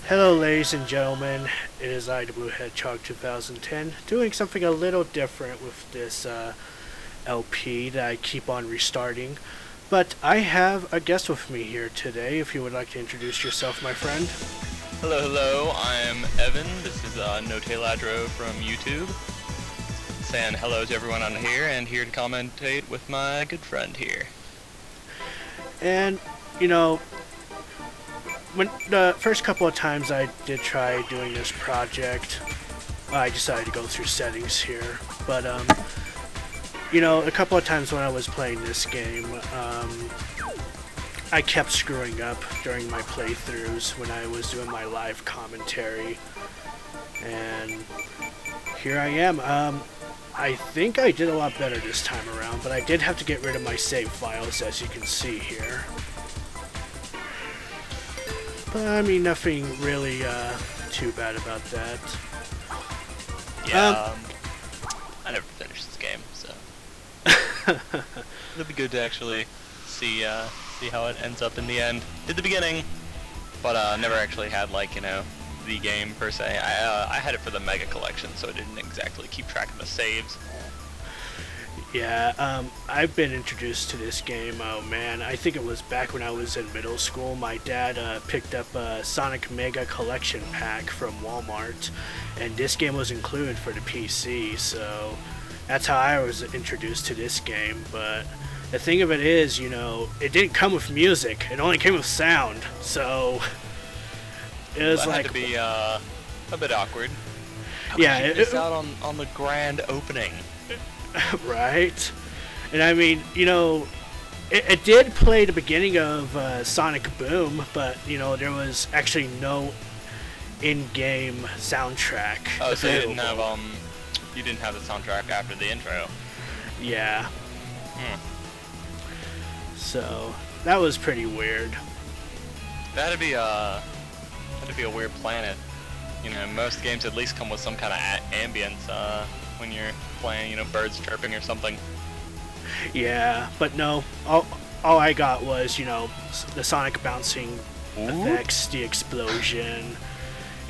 Hello ladies and gentlemen, it is I, the Blue Hedgehog 2010, doing something a little different with this LP that I keep on restarting. But I have a guest with me here today, if you would like to introduce yourself, my friend. Hello, hello, I'm Evan. This is Notteladro from YouTube. Saying hello to everyone on here and here to commentate with my good friend here. And, you know, when the first couple of times I did try doing this project, I decided to go through settings here. But, you know, a couple of times when I was playing this game, I kept screwing up during my playthroughs when I was doing my live commentary. And here I am. I think I did a lot better this time around, but I did have to get rid of my save files, as you can see here. But, I mean, nothing really too bad about that. Yeah, I never finished this game, so it'll be good to actually see how it ends up in the end. Did the beginning, but never actually had, like, you know, the game per se. I had it for the Mega Collection, so I didn't exactly keep track of the saves. Yeah, I've been introduced to this game, oh man, I think it was back when I was in middle school. My dad picked up a Sonic Mega Collection pack from Walmart, and this game was included for the PC, so that's how I was introduced to this game. But the thing of it is, you know, it didn't come with music, it only came with sound, so it was that like... had to be a bit awkward. How yeah, could you miss out on the grand opening? Right? And I mean, you know, it did play the beginning of Sonic Boom, but, you know, there was actually no in-game soundtrack. Oh, so available. you didn't have the soundtrack after the intro? Yeah. Hmm. So, that was pretty weird. That'd be a weird planet. You know, most games at least come with some kind of ambience when you're playing, you know, birds chirping or something. Yeah, but no, all I got was, you know, the Sonic bouncing effects, the explosion,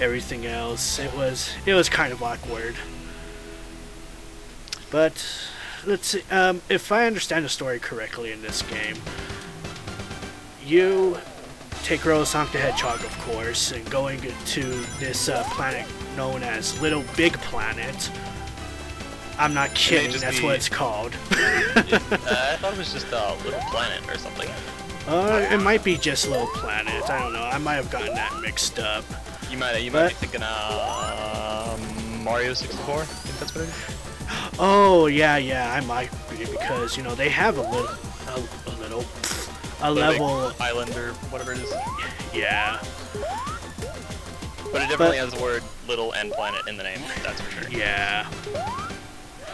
everything else. It was kind of awkward. But let's see, if I understand the story correctly in this game, you take role as Sonic the Hedgehog, of course, and going to this planet known as Little Big Planet. I'm not kidding, that's what it's called. I thought it was just a little planet or something. It might be just Little Planet, I don't know, I might have gotten that mixed up. You might be thinking Mario 64, I think that's what it is? Oh, yeah, I might be, because, you know, they have a level... island or whatever it is. Yeah. But it definitely has the word little and planet in the name, that's for sure. Yeah.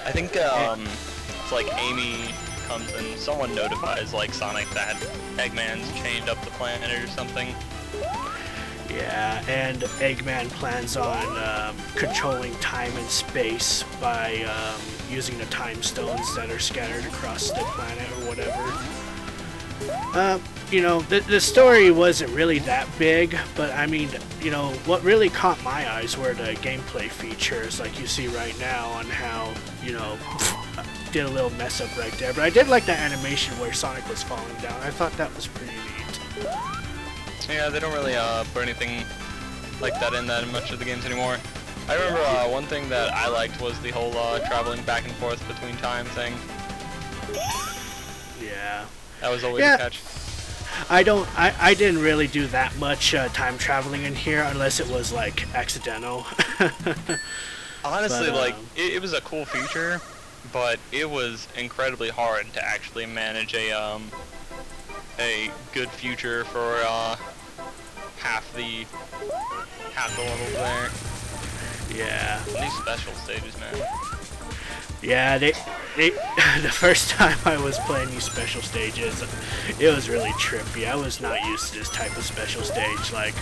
I think it's like Amy comes and someone notifies like Sonic that Eggman's chained up the planet or something. Yeah, and Eggman plans on controlling time and space by using the time stones that are scattered across the planet or whatever. You know, the story wasn't really that big, but I mean, you know, what really caught my eyes were the gameplay features, like you see right now, on how, you know, did a little mess up right there. But I did like the animation where Sonic was falling down. I thought that was pretty neat. Yeah, they don't really put anything like that in that much of the games anymore. I remember one thing that I liked was the whole traveling back and forth between time thing. Yeah. That was always a catch. I didn't really do that much time traveling in here unless it was like accidental. Honestly, but, like it was a cool feature, but it was incredibly hard to actually manage a good future for half the levels there. Yeah. These special stages, man. Yeah, they the first time I was playing these special stages, it was really trippy. I was not used to this type of special stage. Like,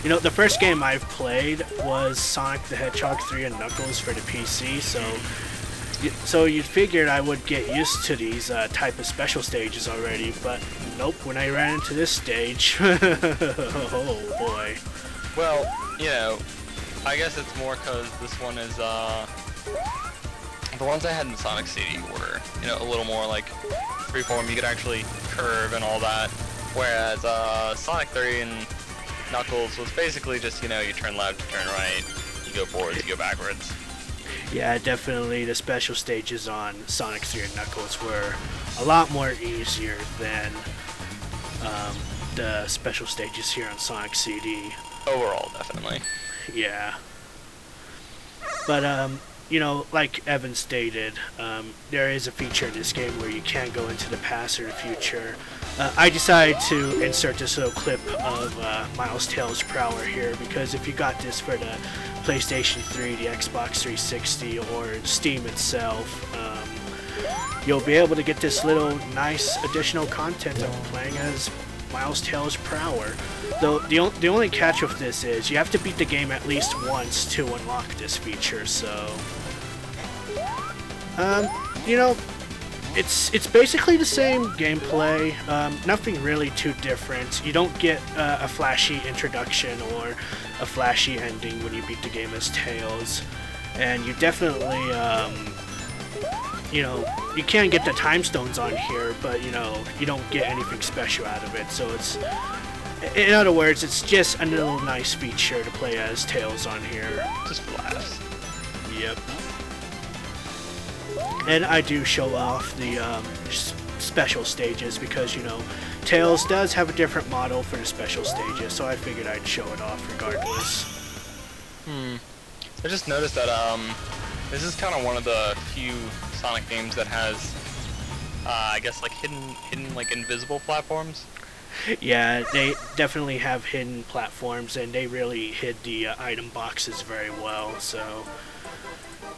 you know, the first game I've played was Sonic the Hedgehog 3 and Knuckles for the PC, so you'd figured I would get used to these type of special stages already, but nope, when I ran into this stage, oh boy. Well, you know, I guess it's more because this one is, the ones I had in Sonic CD were, you know, a little more like freeform. You could actually curve and all that. Whereas, Sonic 3 and Knuckles was basically just, you know, you turn left, you turn right, you go forwards, you go backwards. Yeah, definitely the special stages on Sonic 3 and Knuckles were a lot more easier than the special stages here on Sonic CD. Overall, definitely. Yeah. But, you know, like Evan stated, there is a feature in this game where you can go into the past or the future. I decided to insert this little clip of Miles Tails' Prower here because if you got this for the PlayStation 3, the Xbox 360, or Steam itself, you'll be able to get this little nice additional content of playing as Miles Tails' Prower. Though the only catch with this is you have to beat the game at least once to unlock this feature, so you know, it's basically the same gameplay, nothing really too different. You don't get a flashy introduction or a flashy ending when you beat the game as Tails, and you definitely, you know, you can get the time stones on here, but you know, you don't get anything special out of it, so it's, in other words, it's just a little nice feature to play as Tails on here. Just blast. Yep. And I do show off the special stages because, you know, Tails does have a different model for the special stages, so I figured I'd show it off regardless. I just noticed that this is kind of one of the few Sonic games that has, I guess, like hidden like invisible platforms. Yeah, they definitely have hidden platforms, and they really hid the item boxes very well. So,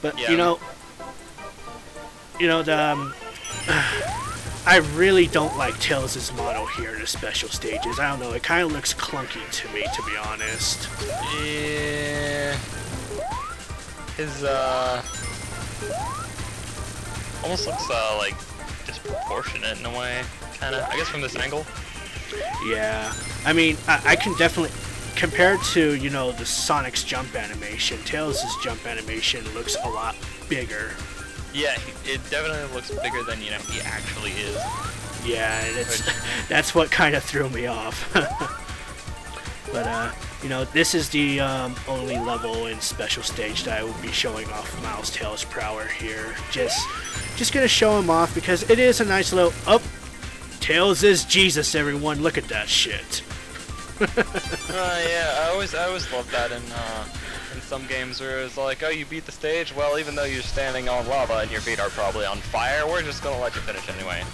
but yeah. you know, the I really don't like Tails' model here in the special stages. I don't know, it kind of looks clunky to me, to be honest. Yeah. His almost looks like disproportionate in a way, kind of. I guess from this angle. Yeah, I mean, I can definitely, compared to, you know, the Sonic's jump animation, Tails' jump animation looks a lot bigger. Yeah, it definitely looks bigger than, you know, he actually is. Yeah, and that's what kind of threw me off. But, you know, this is the only level in special stage that I will be showing off Miles Tails' Prower here. Just gonna show him off because it is a nice little, Tails is Jesus, everyone. Look at that shit. Yeah, I always loved that in some games where it's like, oh, you beat the stage? Well, even though you're standing on lava and your feet are probably on fire, we're just gonna let you finish anyway.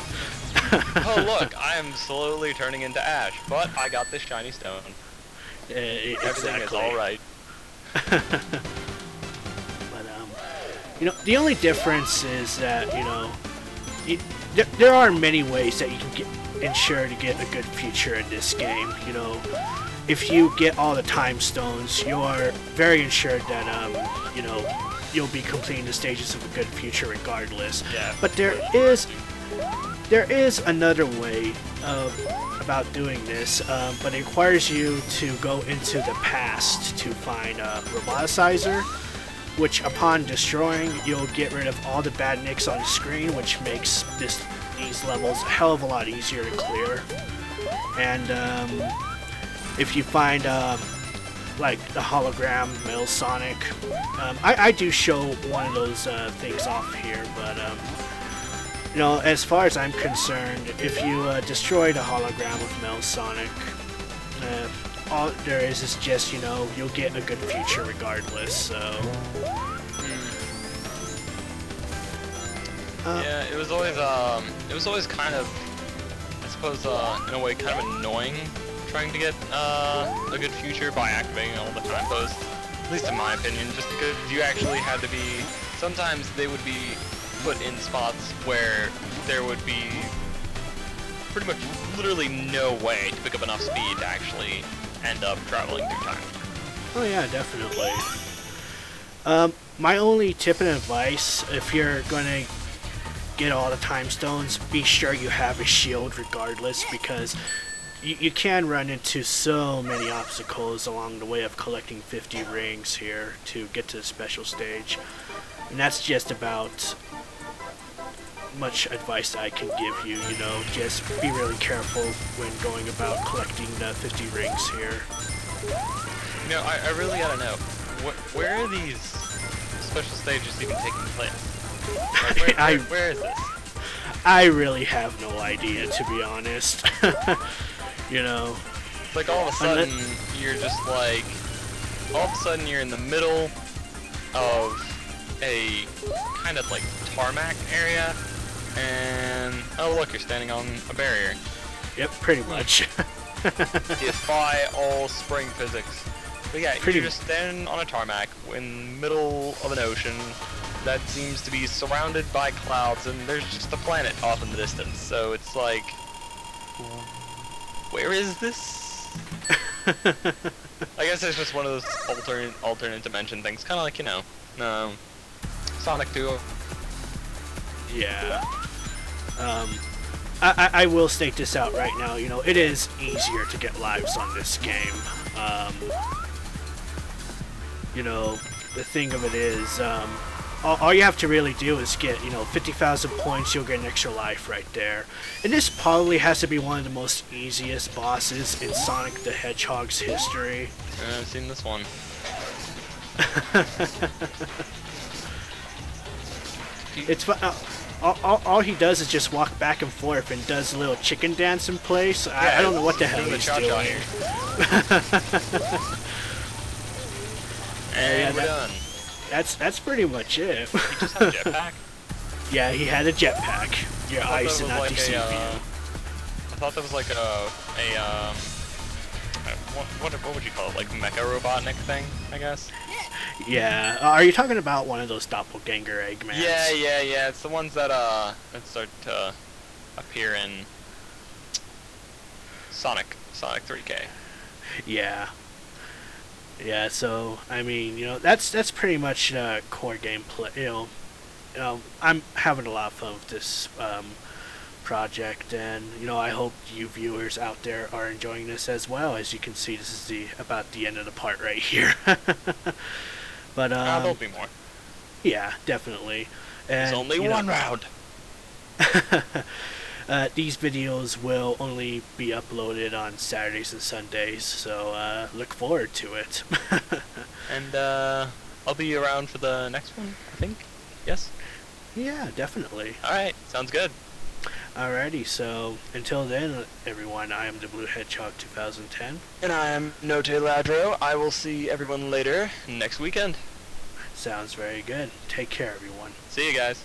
Oh, look, I am slowly turning into ash, but I got this shiny stone. Everything is alright. But, you know, the only difference is that, you know, there are many ways that you can ensure to get a good future in this game. You know, if you get all the time stones, you are very ensured that, you know, you'll be completing the stages of a good future regardless. Yeah. But there is another way about doing this, but it requires you to go into the past to find a roboticizer, which upon destroying, you'll get rid of all the bad nicks on the screen, which makes these levels a hell of a lot easier to clear. And if you find like the hologram Metal Sonic, I do show one of those things off here, but you know, as far as I'm concerned, if you destroy the hologram of Metal Sonic, all there is just, you know, you'll get a good future regardless, so. Yeah, it was always kind of, I suppose, in a way, kind of annoying trying to get a good future by activating all the time posts. At least in my opinion, just because you actually had to be, sometimes they would be put in spots where there would be pretty much literally no way to pick up enough speed to actually end up traveling through time. Oh yeah, definitely. My only tip and advice, if you're going to get all the time stones, be sure you have a shield regardless, because you can run into so many obstacles along the way of collecting 50 rings here to get to the special stage. And that's just about much advice I can give you, you know, just be really careful when going about collecting the 50 rings here. You know, I really gotta know, where are these special stages even taking place? Like, where is this? I really have no idea, to be honest. You know, it's like all of a sudden you're just like, all of a sudden you're in the middle of a kind of like tarmac area, and oh look, you're standing on a barrier. Yep, pretty much. Defy all spring physics. But yeah, you're just standing on a tarmac in the middle of an ocean that seems to be surrounded by clouds, and there's just a planet off in the distance. So it's like, where is this? I guess it's just one of those alternate dimension things, kind of like, you know, Sonic 2. Yeah. I will state this out right now. You know, it is easier to get lives on this game. You know, the thing of it is, all you have to really do is get, you know, 50,000 points, you'll get an extra life right there. And this probably has to be one of the most easiest bosses in Sonic the Hedgehog's history. I've seen this one. It's all he does is just walk back and forth and does a little chicken dance in place. Yeah, I don't know what the hell he's doing. And we're done. That's pretty much it. He just had a jetpack? Yeah, he had a jetpack. Your eyes did not deceive you. I thought that was like what would you call it? Like mecha robotnik thing, I guess? Yeah. Are you talking about one of those doppelganger Eggmans? Yeah. It's the ones that start to appear in Sonic 3K. Yeah. Yeah, so I mean, you know, that's pretty much core gameplay. You know, I'm having a lot of fun with this project, and you know, I hope you viewers out there are enjoying this as well. As you can see, this is about the end of the part right here. But there'll be more. Yeah, definitely. And, there's only one round. These videos will only be uploaded on Saturdays and Sundays, so look forward to it. And I'll be around for the next one, I think. Yes? Yeah, definitely. Alright, sounds good. Alrighty, so until then, everyone, I am the Blue Hedgehog 2010. And I am Notteladro. I will see everyone later next weekend. Sounds very good. Take care, everyone. See you guys.